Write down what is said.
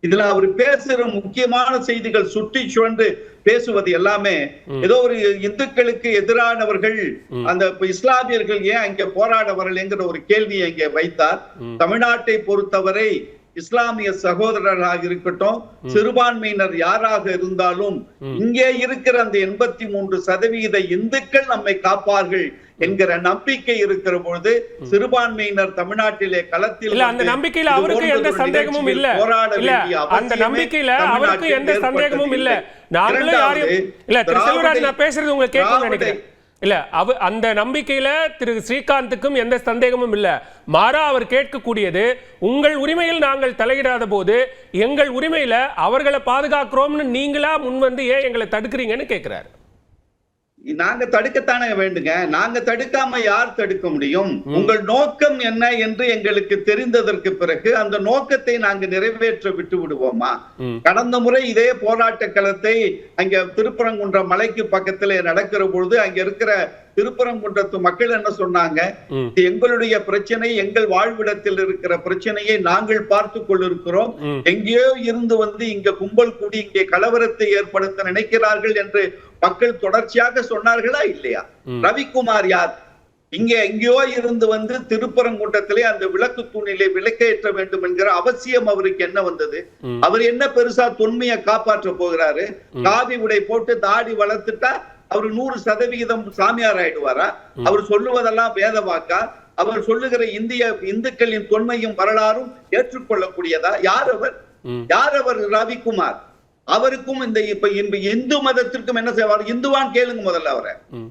இதுல அவர் பேசுற முக்கியமான செய்திகள் சுற்றி சுழன்று பேசுவது எல்லாமே ஏதோ ஒரு இந்துக்களுக்கு எதிரானவர்கள், அந்த இஸ்லாமியர்கள் ஏன் அங்க போராட வரலைங்கிற ஒரு கேள்வியை இங்க வைத்தார். தமிழ்நாட்டை பொறுத்தவரை இஸ்லாமிய சகோதரராக இருக்கட்டும், சிறுபான்மையினர் யாராக இருந்தாலும் இங்கே இருக்கிற அந்த 83% இந்துக்கள் நம்மை காப்பார்கள் என்கிற நம்பிக்கை இருக்கிற பொழுது சிறுபான்மையினர் தமிழ்நாட்டிலே களத்தில் அந்த நம்பிக்கையில அவருக்கு எந்த சந்தேகமும் இல்ல. அந்த நம்பிக்கையில அவருக்கு எந்த சந்தேகமும் இல்ல. நாங்களும் யாரையும் இல்ல. திரு செல்வராஜ், நான் பேசுறது உங்களுக்கு கேட்கும் நினைக்கிறேன். இல்ல, அந்த நம்பிக்கையில திரு ஸ்ரீகாந்துக்கும் எந்த சந்தேகமும் இல்ல. மாறா அவர் கேட்கக்கூடியது, உங்கள் உரிமையில் நாங்கள் தலையிடாத போது எங்கள் உரிமையில அவர்களை பாதுகாக்கிறோம்னு நீங்களா முன் வந்து ஏன் எங்களை தடுக்கிறீங்கன்னு கேட்கிறாரு. நாங்க தடுக்கத்தானே வேண்டுங்க. நாங்க தடுக்காம யார் தடுக்க முடியும்? உங்கள் நோக்கம் என்ன என்று எங்களுக்கு தெரிந்ததற்கு பிறகு அந்த நோக்கத்தை நாங்க நிறைவேற்ற விட்டு விடுவோமா? கடந்த முறை இதே போராட்ட களத்தை அங்க திருப்பரங்குன்றம் மலைக்கு பக்கத்துல நடக்கிற பொழுது அங்க இருக்கிற திருப்பரங்குன்றத்து மக்கள் என்ன சொன்னாங்க? எங்களுடைய பிரச்சனை, எங்கள் வாழ்விடத்தில் இருக்கிற பிரச்சனையை நாங்கள் பார்த்து கொண்டிருக்கிறோம். எங்கேயோ இருந்து வந்து இங்க கும்பல் கூடி இங்கே கலவரத்தை ஏற்படுத்த நினைக்கிறார்கள் என்று மக்கள் தொடர்ச்சியாக சொன்னார்களா இல்லையா? ரவிக்குமார் யார்? இங்க எங்கேயோ இருந்து வந்து திருப்பரங்குன்றத்திலே அந்த விளக்கு தூணிலே விளக்கேற்ற வேண்டும் என்கிற அவசியம் அவருக்கு என்ன வந்தது? அவர் என்ன பெருசா தொன்மையை காப்பாற்ற போகிறாரு? காவி உடை போட்டு தாடி வளர்த்துட்டா அவர் 100% சாமியார் ஆயிடுவாரா? அவர் சொல்லுவதெல்லாம் வேத வாக்கா? அவர் சொல்லுகிற இந்துக்களின் தொன்மையும் வரலாறும் ஏற்றுக்கொள்ளக்கூடியதா? யார் அவர்? யார் அவர் ரவிக்குமார்? அவருக்கும் இந்த இப்ப இந்து மதத்திற்கும் என்ன செய்வார்? இந்துவான் கேளுங்க முதல்ல அவரை.